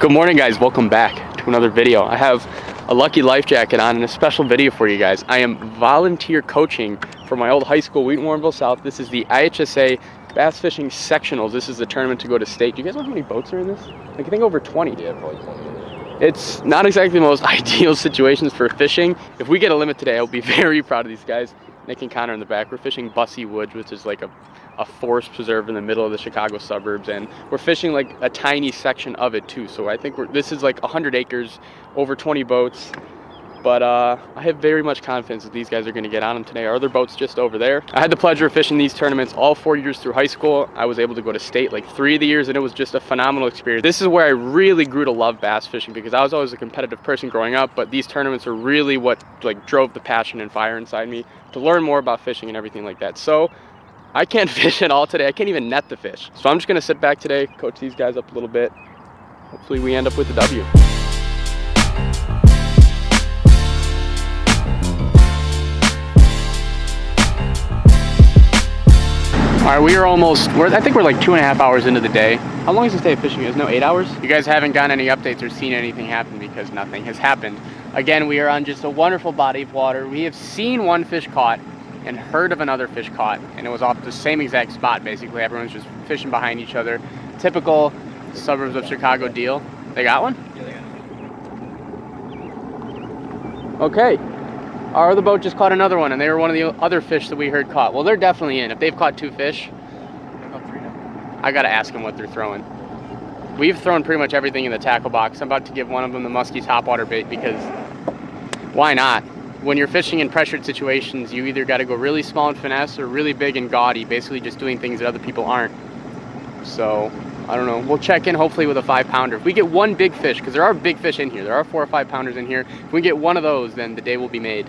Good morning, guys. Welcome back to another video. I have a lucky life jacket on and a special video for you guys. I am volunteer coaching for my old high school, Wheaton Warrenville South. This is the IHSA Bass Fishing Sectionals. This is the tournament to go to state. Do you guys know how many boats are in this? Like, I think over 20. Yeah, probably 20. It's not exactly the most ideal situations for fishing. If we get a limit today, I'll be very proud of these guys. Nick and Connor in the back. We're fishing Bussy Woods, which is like a forest preserve in the middle of the Chicago suburbs, and we're fishing like a tiny section of it too. So I think this is like 100 acres, over 20 boats. But I have very much confidence that these guys are going to get on them today. Our other boat's just over there. I had the pleasure of fishing these tournaments all 4 years through high school. I was able to go to state like 3 of the years, and it was just a phenomenal experience. This is where I really grew to love bass fishing, because I was always a competitive person growing up, but these tournaments are really what like drove the passion and fire inside me to learn more about fishing and everything like that. So I can't fish at all today. I can't even net the fish. So I'm just going to sit back today, coach these guys up a little bit. Hopefully we end up with a W. All right, I think we're like 2.5 hours into the day. How long is this day of fishing? Is no 8 hours? You guys haven't gotten any updates or seen anything happen because nothing has happened. Again, we are on just a wonderful body of water. We have seen one fish caught and heard of another fish caught, and it was off the same exact spot. Basically, everyone's just fishing behind each other. Typical suburbs of Chicago deal. They got one? Yeah, they got one. Okay. Our other boat just caught another one, and they were one of the other fish that we heard caught. Well, they're definitely in. If they've caught 2 fish, I gotta ask them what they're throwing. We've thrown pretty much everything in the tackle box. I'm about to give one of them the musky topwater bait, because why not? When you're fishing in pressured situations, you either got to go really small and finesse or really big and gaudy, basically just doing things that other people aren't. So, I don't know. We'll check in hopefully with a 5-pounder. If we get one big fish, because there are big fish in here, there are 4 or 5 pounders in here. If we get one of those, then the day will be made.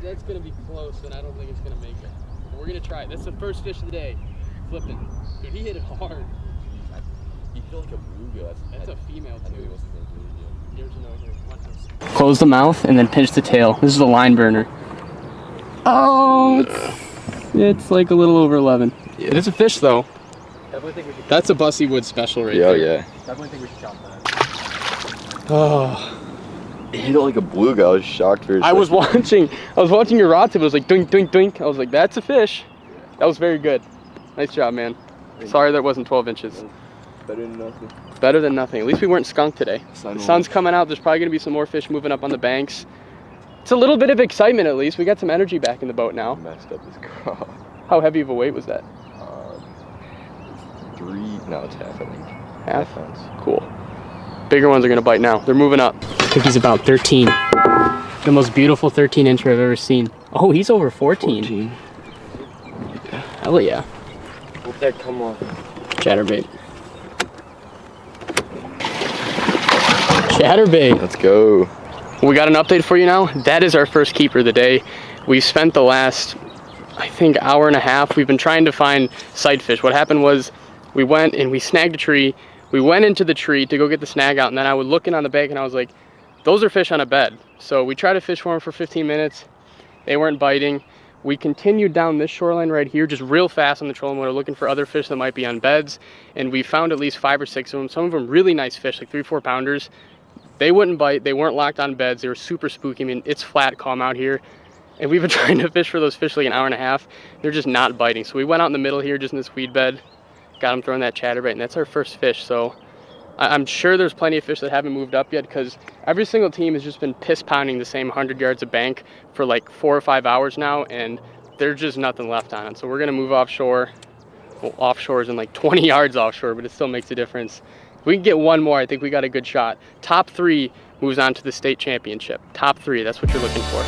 That's gonna be close, and I don't think it's gonna make it. But we're gonna try it. That's the first fish of the day. Flipping. Dude, he hit it hard. He feel like a bluegill. That's a female too. Here's Close the mouth and then pinch the tail. This is a line burner. Oh, it's like a little over 11. Yeah. It is a fish though. That's a Bussy Wood special right there. Yeah. Definitely think we should chop that. Oh. It hit like a bluegill. I was shocked for a second. I was watching your rod tip. It was like doink, doink, doink. I was like, that's a fish. That was very good. Nice job, man. Sorry that wasn't 12 inches. Better than nothing. Better than nothing. At least we weren't skunked today. The sun's coming out. There's probably going to be some more fish moving up on the banks. It's a little bit of excitement at least. We got some energy back in the boat now. Messed up this craw. How heavy of a weight was that? 3, no, it's half, I think. Half? Ounce. Cool. Bigger ones are going to bite now. They're moving up. I think he's about 13. The most beautiful 13-incher I've ever seen. Oh, he's over 14. Hell yeah. Hope that come off. Chatterbait. Chatterbait. Let's go. We got an update for you now. That is our first keeper of the day. We've spent the last, I think, hour and a half. We've been trying to find sight fish. What happened was we went and we snagged a tree. We went into the tree to go get the snag out, and then I was looking on the bank and I was like, those are fish on a bed. So we tried to fish for them for 15 minutes. They weren't biting. We continued down this shoreline right here, just real fast on the trolling motor, looking for other fish that might be on beds. And we found at least 5 or 6 of them. Some of them really nice fish, like 3 or 4 pounders. They wouldn't bite. They weren't locked on beds. They were super spooky. I mean, it's flat calm out here. And we've been trying to fish for those fish like an hour and a half. They're just not biting. So we went out in the middle here, just in this weed bed. Got them throwing that chatterbait, and that's our first fish. So I'm sure there's plenty of fish that haven't moved up yet, because every single team has just been piss pounding the same 100 yards of bank for like 4 or 5 hours now, and there's just nothing left on it. So we're gonna move offshore. Well, offshore is in like 20 yards offshore, but it still makes a difference. If we can get one more, I think we got a good shot. Top 3 moves on to the state championship. Top 3, that's what you're looking for.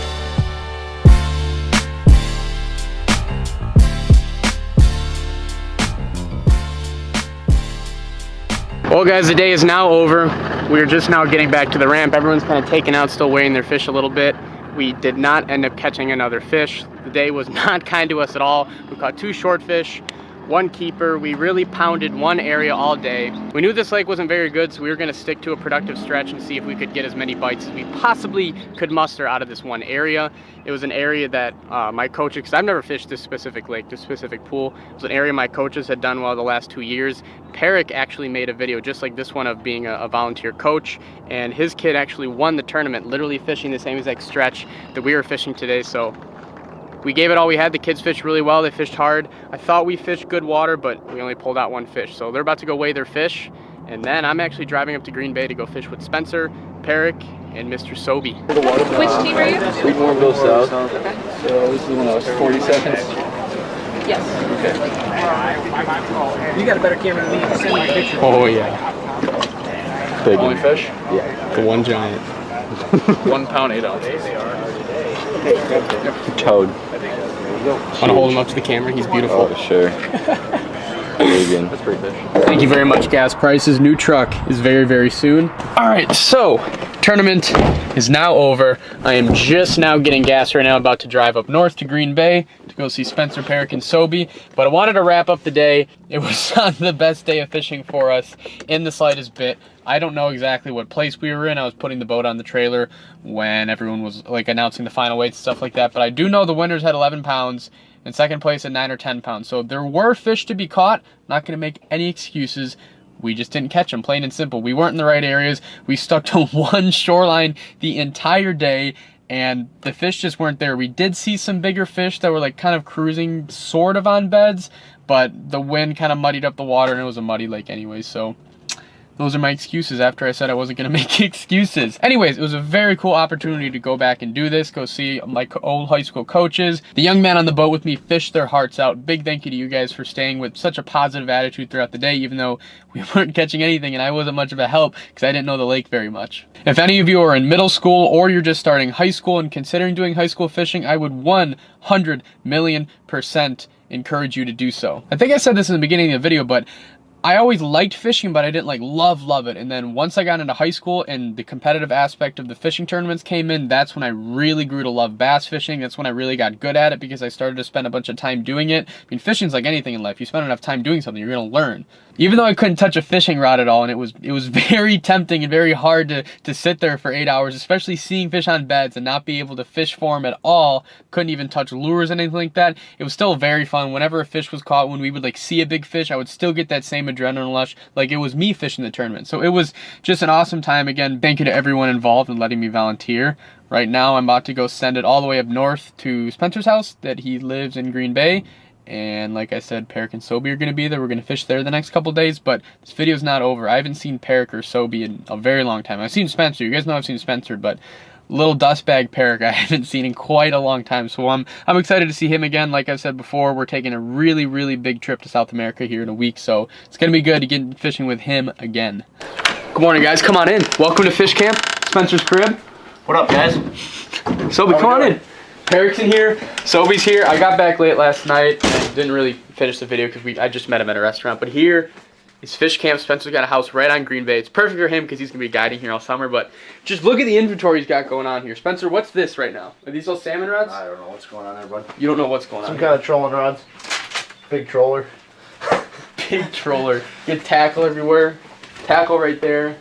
Well guys, the day is now over. We're just now getting back to the ramp. Everyone's kind of taken out, still weighing their fish a little bit. We did not end up catching another fish. The day was not kind to us at all. We caught 2 short fish, one keeper. We really pounded one area all day. We knew this lake wasn't very good, so we were gonna stick to a productive stretch and see if we could get as many bites as we possibly could muster out of this one area. It was an area that my coaches, because I've never fished this specific lake, this specific pool, it was an area my coaches had done well the last 2 years. Peric actually made a video just like this one of being a volunteer coach, and his kid actually won the tournament, literally fishing the same exact stretch that we were fishing today. So we gave it all we had. The kids fished really well. They fished hard. I thought we fished good water, but we only pulled out one fish. So they're about to go weigh their fish. And then I'm actually driving up to Green Bay to go fish with Spencer, Peric, and Mr. Sobey. Which team are you? Sweetmoreville South. Okay. So this is when I was 40 seconds. Yes. You got a better camera than me. You can send me a picture. Oh yeah, Big Only fish? Yeah. the one giant. 1 pound, 8 ounces. Toad. Want to hold him up to the camera? He's beautiful. Oh, sure. Vegan. That's pretty fish. Thank you very much, gas prices. New truck is very, very soon. All right, so tournament is now over. I am just now getting gas right now, about to drive up north to Green Bay to go see Spencer, Peric, and Sobey. But I wanted to wrap up the day. It was not the best day of fishing for us in the slightest bit. I don't know exactly what place we were in. I was putting the boat on the trailer when everyone was like announcing the final weights, stuff like that. But I do know the winners had 11 pounds and second place at 9 or 10 pounds. So there were fish to be caught. Not gonna make any excuses. We just didn't catch them, plain and simple. We weren't in the right areas. We stuck to one shoreline the entire day, and the fish just weren't there. We did see some bigger fish that were like kind of cruising sort of on beds, but the wind kind of muddied up the water, and it was a muddy lake anyway, so those are my excuses after I said I wasn't gonna make excuses. Anyways, it was a very cool opportunity to go back and do this, go see my old high school coaches. The young men on the boat with me fished their hearts out. Big thank you to you guys for staying with such a positive attitude throughout the day, even though we weren't catching anything and I wasn't much of a help because I didn't know the lake very much. If any of you are in middle school or you're just starting high school and considering doing high school fishing, I would 100,000,000% encourage you to do so. I think I said this in the beginning of the video, but I always liked fishing, but I didn't like love it. And then once I got into high school and the competitive aspect of the fishing tournaments came in, that's when I really grew to love bass fishing. That's when I really got good at it because I started to spend a bunch of time doing it. I mean, fishing's like anything in life. You spend enough time doing something, you're gonna learn. Even though I couldn't touch a fishing rod at all, and it was very tempting and very hard to sit there for 8 hours, especially seeing fish on beds and not be able to fish for them at all. Couldn't even touch lures and anything like that. It was still very fun. Whenever a fish was caught, when we would like see a big fish, I would still get that same adrenaline rush like it was me fishing the tournament. So it was just an awesome time. Again, thank you to everyone involved in letting me volunteer. Right now, I'm about to go send it all the way up north to Spencer's house that he lives in Green Bay. And like I said, Peric and Sobey are going to be there. We're going to fish there the next couple days, but this video's not over. I haven't seen Peric or Sobey in a very long time. I've seen Spencer. You guys know I've seen Spencer, but little dustbag Peric I haven't seen in quite a long time. So I'm excited to see him again. Like I've said before, we're taking a really big trip to South America here in a week, so it's going to be good to get fishing with him again. Good morning, guys. Come on in. Welcome to Fish Camp, Spencer's crib. What up, guys? Sobey, come on in. Peric's in here, Sobey's here. I got back late last night and didn't really finish the video because I just met him at a restaurant. But here is Fish Camp. Spencer's got a house right on Green Bay. It's perfect for him because he's going to be guiding here all summer. But just look at the inventory he's got going on here. Spencer, what's this right now? Are these all salmon rods? I don't know what's going on there, bud. You don't know what's going on Some here. kind of trolling rods. Big troller. Big troller. Get tackle everywhere. Tackle right there.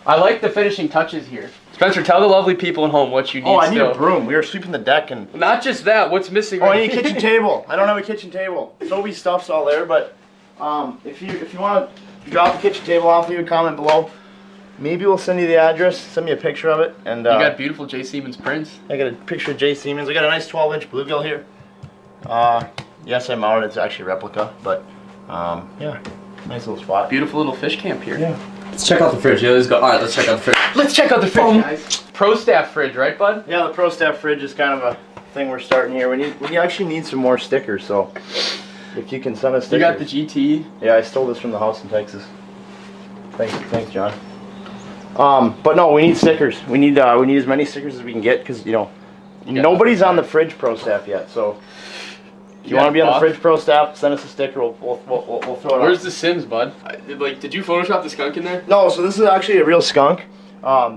I like the finishing touches here. Spencer, tell the lovely people at home what you need. Oh, I need still. a broom. We were sweeping the deck and... Not just that, what's missing Oh, right I need a here? kitchen table. I don't have a kitchen table. Sobeys stuff's all there, but if you want to drop the kitchen table off, leave a comment below. Maybe we'll send you the address, send me a picture of it. And You got beautiful J. Siemens prints. I got a picture of Jay Siemens. I got a nice 12-inch bluegill here. Yes, I mounted. It's actually a replica, but yeah, nice little spot. Beautiful little fish camp here. Yeah. Let's check out the fridge. Yeah, let's go. All right, let's check out the fridge. Let's check out the fridge, guys. Pro Staff fridge, right, bud? Yeah, the Pro Staff fridge is kind of a thing we're starting here. We actually need some more stickers, so if you can send us stickers. You got the GT. Yeah, I stole this from the house in Texas. Thanks, John. But no, we need stickers. We need as many stickers as we can get because nobody's on the Fridge Pro Staff yet. So if you want to be on the Fridge Pro Staff, send us a sticker. We'll throw it on. Where's the Sims, bud? Did you Photoshop the skunk in there? No, so this is actually a real skunk.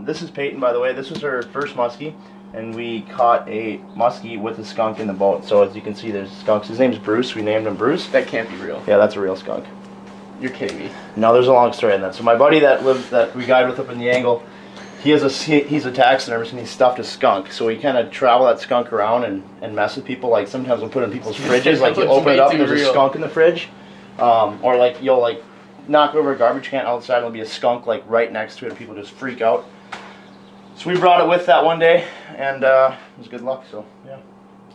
This is Peyton, by the way. This was her first muskie. and we caught a muskie with a skunk in the boat. So as you can see, there's skunks. His name's Bruce. We named him Bruce. That can't be real. Yeah, that's a real skunk. You're kidding me. No, there's a long story on that. So my buddy that we guide with up in the Angle, he's a taxidermist and he stuffed a skunk. So we kind of travel that skunk around and mess with people. Like sometimes we'll put it in people's fridges. Like you open it up and there's a skunk in the fridge, or like you'll like knock over a garbage can outside and there'll be a skunk like right next to it and people just freak out. So we brought it with that one day and it was good luck. So yeah.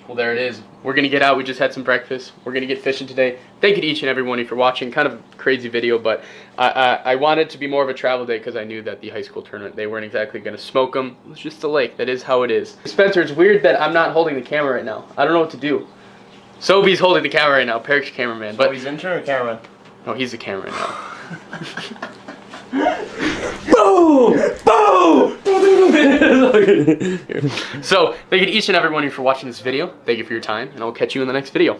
Well, there it is. We're going to get out. We just had some breakfast. We're going to get fishing today. Thank you to each and every one of you for watching. Kind of a crazy video, but I wanted it to be more of a travel day because I knew that the high school tournament, they weren't exactly going to smoke them. It was just a lake. That is how it is. Spencer, it's weird that I'm not holding the camera right now. I don't know what to do. Sobe's holding the camera right now. Peric's cameraman. But he's intern or cameraman? No, he's the cameraman now. So, thank you to each and every one of you for watching this video. Thank you for your time, and I'll catch you in the next video.